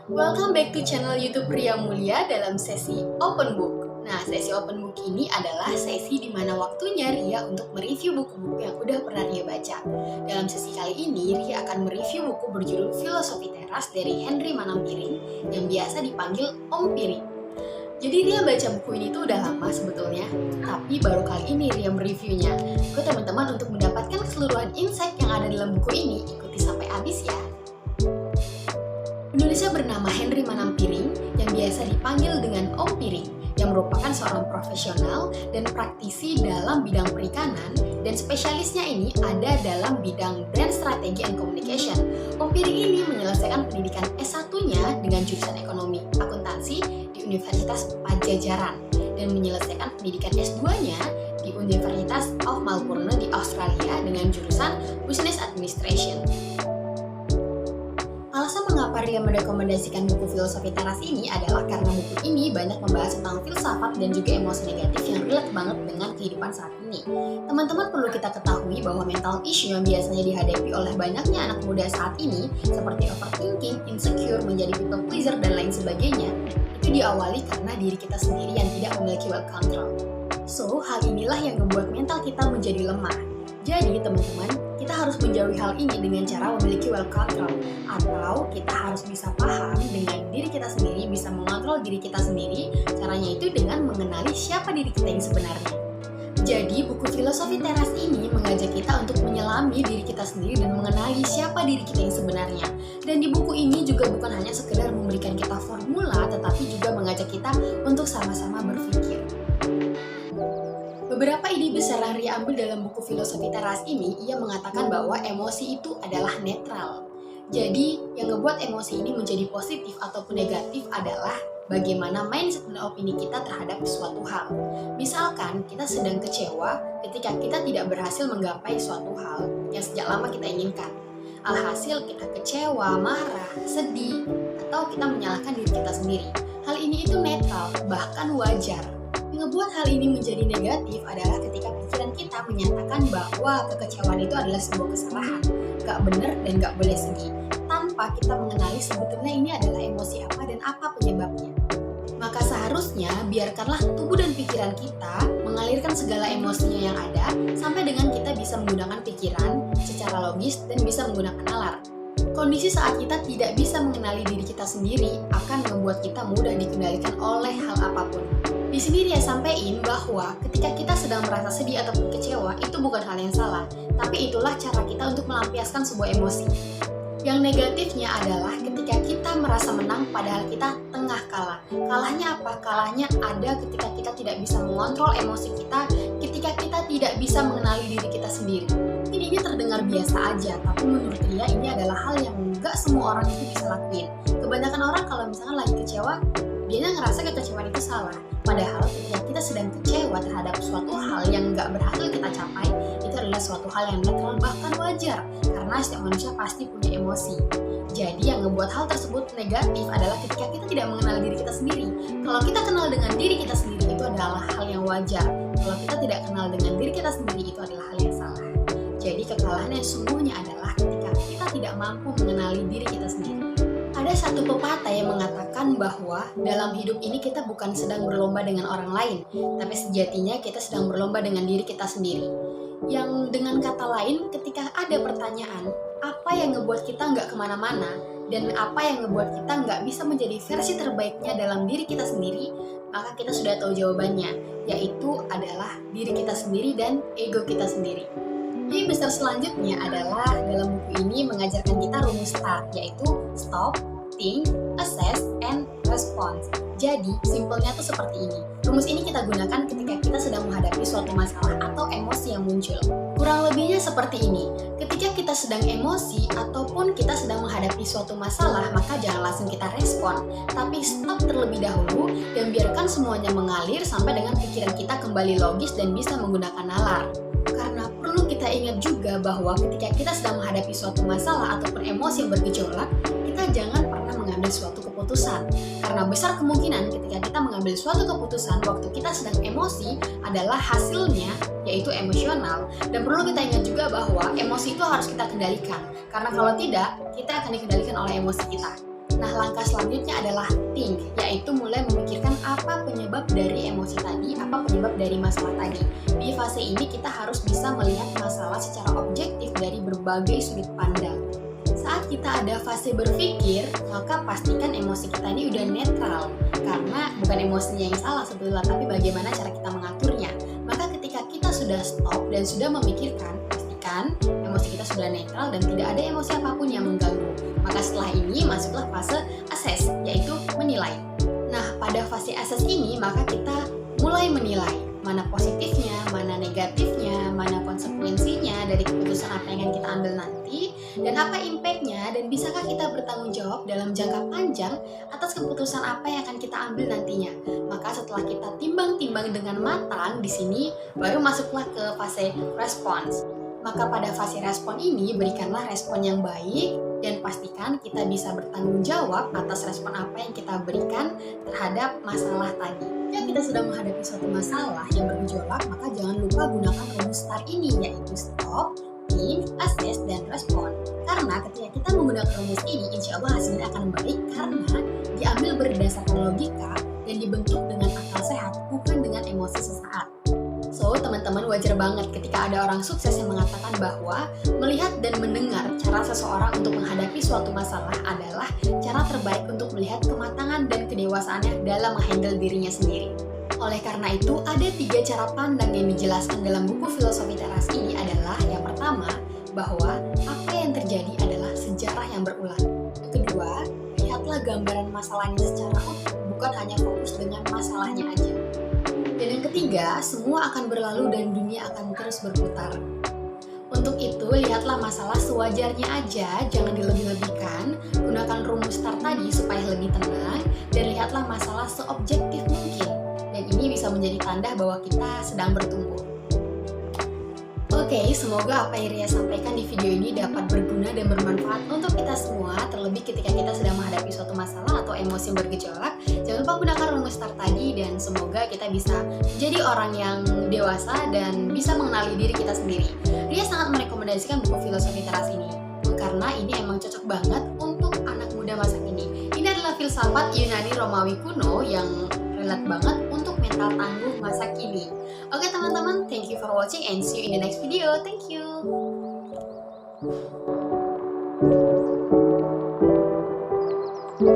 Welcome back to channel YouTube Pria Mulia dalam sesi Open Book. Nah, sesi Open Book ini adalah sesi di mana waktunya Ria untuk mereview buku-buku yang udah pernah Ria baca. Dalam sesi kali ini, Ria akan mereview buku berjudul Filosofi Teras dari Henry Manampiring yang biasa dipanggil Om Piring. Jadi Ria baca buku ini tuh udah lama sebetulnya, tapi baru kali ini Ria mereviewnya. Ke teman-teman untuk mendapatkan keseluruhan insight yang ada dalam buku ini, ikuti sampai habis ya. Penulisnya bernama Henry Manampiring yang biasa dipanggil dengan Om Piring, yang merupakan seorang profesional dan praktisi dalam bidang perikanan, dan spesialisnya ini ada dalam bidang brand strategy and communication. Om Piring ini menyelesaikan pendidikan S1-nya dengan jurusan ekonomi akuntansi di Universitas Padjadjaran dan menyelesaikan pendidikan S2-nya di Universitas of Melbourne di Australia dengan jurusan Business Administration. Alasan mengapa Ria merekomendasikan buku Filosofi Teras ini adalah karena buku ini banyak membahas tentang filsafat dan juga emosi negatif yang relate banget dengan kehidupan saat ini. Teman-teman perlu kita ketahui bahwa mental issue yang biasanya dihadapi oleh banyaknya anak muda saat ini, seperti overthinking, insecure, menjadi people pleaser, dan lain sebagainya, itu diawali karena diri kita sendiri yang tidak memiliki well control. So, hal inilah yang membuat mental kita menjadi lemah. Jadi, teman-teman, kita harus menjauhi hal ini dengan cara memiliki well control, atau kita harus bisa paham dengan diri kita sendiri, bisa mengontrol diri kita sendiri. Caranya itu dengan mengenali siapa diri kita yang sebenarnya. Jadi, buku Filosofi Teras ini mengajak kita untuk menyelami diri kita sendiri dan mengenali siapa diri kita yang sebenarnya. Dan di buku ini juga bukan hanya sekedar memberikan kita formula, tetapi juga mengajak kita untuk sama-sama berpikir. Beberapa ide besar yang Ria ambil dalam buku Filosofi Teras ini, ia mengatakan bahwa emosi itu adalah netral. Jadi, yang ngebuat emosi ini menjadi positif ataupun negatif adalah bagaimana mindset dan opini kita terhadap suatu hal. Misalkan, kita sedang kecewa ketika kita tidak berhasil menggapai suatu hal yang sejak lama kita inginkan. Alhasil, kita kecewa, marah, sedih, atau kita menyalahkan diri kita sendiri. Hal ini itu netral, bahkan wajar. Yang ngebuat hal ini menjadi negatif adalah ketika pikiran kita menyatakan bahwa kekecewaan itu adalah sebuah kesalahan, gak benar dan gak boleh sedih, tanpa kita mengenali sebetulnya ini adalah emosi apa dan apa penyebabnya. Maka seharusnya biarkanlah tubuh dan pikiran kita mengalirkan segala emosinya yang ada sampai dengan kita bisa menggunakan pikiran secara logis dan bisa menggunakan nalar. Kondisi saat kita tidak bisa mengenali diri kita sendiri akan membuat kita mudah dikendalikan oleh hal apapun. Di sini Ria sampaikan bahwa ketika kita sedang merasa sedih ataupun kecewa, itu bukan hal yang salah, tapi itulah cara kita untuk melampiaskan sebuah emosi. Yang negatifnya adalah ketika kita merasa menang padahal kita tengah kalah. Kalahnya apa? Kalahnya ada ketika kita tidak bisa mengontrol emosi kita, ketika kita tidak bisa mengenali diri kita sendiri. Ini terdengar biasa aja, tapi menurut Ria ini adalah hal yang nggak semua orang itu bisa lakuin. Kebanyakan orang kalau misalkan lagi kecewa, dia ngerasa kekecewaan itu salah. Padahal ketika kita sedang kecewa terhadap suatu hal yang nggak berhasil kita capai, itu adalah suatu hal yang netral bahkan wajar, karena setiap manusia pasti punya emosi. Jadi yang ngebuat hal tersebut negatif adalah ketika kita tidak mengenal diri kita sendiri. Kalau kita kenal dengan diri kita sendiri, itu adalah hal yang wajar. Kalau kita tidak kenal dengan diri kita sendiri, itu adalah hal yang salah. Jadi kekalahan yang sesungguhnya adalah ketika kita tidak mampu mengenali diri kita sendiri. Ada satu pepatah yang mengatakan bahwa dalam hidup ini kita bukan sedang berlomba dengan orang lain, tapi sejatinya kita sedang berlomba dengan diri kita sendiri. Yang dengan kata lain, ketika ada pertanyaan, apa yang ngebuat kita nggak kemana-mana, dan apa yang ngebuat kita nggak bisa menjadi versi terbaiknya dalam diri kita sendiri, maka kita sudah tahu jawabannya, yaitu adalah diri kita sendiri dan ego kita sendiri. Ide besar selanjutnya adalah dalam buku ini mengajarkan kita rumus STAR, yaitu Stop, Think, Assess, and Response. Jadi, simpelnya tuh seperti ini. Rumus ini kita gunakan ketika kita sedang menghadapi suatu masalah atau emosi yang muncul. Kurang lebihnya seperti ini. Ketika kita sedang emosi ataupun kita sedang menghadapi suatu masalah, maka jangan langsung kita respon, tapi stop terlebih dahulu dan biarkan semuanya mengalir sampai dengan pikiran kita kembali logis dan bisa menggunakan nalar. Karena perlu kita ingat juga bahwa ketika kita sedang menghadapi suatu masalah ataupun emosi yang bergejolak, kita jangan pernah mengambil suatu keputusan. Karena besar kemungkinan ketika kita mengambil suatu keputusan waktu kita sedang emosi adalah hasilnya yaitu emosional. Dan perlu kita ingat juga bahwa emosi itu harus kita kendalikan. Karena kalau tidak, kita akan dikendalikan oleh emosi kita. Nah, langkah selanjutnya adalah think, yaitu mulai memikirkan apa penyebab dari emosi tadi, apa penyebab dari masalah tadi. Di fase ini kita harus bisa melihat masalah secara objektif dari berbagai sudut pandang. Saat kita ada fase berpikir, maka pastikan emosi kita ini udah netral. Karena bukan emosinya yang salah sebetulnya, tapi bagaimana cara kita mengaturnya. Maka ketika kita sudah stop dan sudah memikirkan, pastikan emosi kita sudah netral dan tidak ada emosi apapun yang mengganggu. Maka setelah ini masuklah fase assess, yaitu menilai. Nah, pada fase assess ini maka kita mulai menilai mana positifnya, mana negatifnya, mana konsekuensinya dari keputusan apa yang akan kita ambil nanti, dan apa impact-nya, dan bisakah kita bertanggung jawab dalam jangka panjang atas keputusan apa yang akan kita ambil nantinya. Maka setelah kita timbang-timbang dengan matang, di sini baru masuklah ke fase response. Maka pada fase respon ini berikanlah respon yang baik dan pastikan kita bisa bertanggung jawab atas respon apa yang kita berikan terhadap masalah tadi. Jika kita sedang menghadapi suatu masalah yang bergejolak, maka jangan lupa gunakan rumus STAR ini, yaitu stop, think, assess, dan respon. Karena ketika kita menggunakan rumus ini, insya Allah hasilnya akan baik karena diambil berdasarkan logika dan dibentuk dengan akal sehat, bukan dengan emosi sesaat. So, teman-teman wajar banget ketika ada orang sukses yang mengatakan bahwa melihat dan mendengar cara seseorang untuk menghadapi suatu masalah adalah cara terbaik untuk melihat kematangan dan kedewasaannya dalam menghandle dirinya sendiri. Oleh karena itu, ada 3 cara pandang yang dijelaskan dalam buku Filosofi Teras ini adalah yang pertama, bahwa apa yang terjadi adalah sejarah yang berulang. Yang kedua, lihatlah gambaran masalahnya secara utuh, bukan hanya fokus dengan masalahnya aja. Dan yang ketiga, semua akan berlalu dan dunia akan terus berputar. Untuk itu, lihatlah masalah sewajarnya aja, jangan dilebih-lebihkan. Gunakan rumus STAR tadi supaya lebih tenang, dan lihatlah masalah seobjektif mungkin. Dan ini bisa menjadi tanda bahwa kita sedang bertumbuh. Oke, semoga apa yang Ria sampaikan di video ini dapat berguna dan bermanfaat untuk kita semua, terlebih ketika kita sedang menghadapi suatu masalah atau emosi yang bergejolak. Jangan lupa gunakan rumus STAR tadi dan semoga kita bisa menjadi orang yang dewasa dan bisa mengenali diri kita sendiri. Ria sangat merekomendasikan buku Filosofi Teras ini karena ini emang cocok banget untuk anak muda masa kini. Ini adalah filsafat Yunani Romawi kuno yang relate banget untuk mental tangguh masa kini. Oke teman-teman, thank you for watching and see you in the next video. Thank you.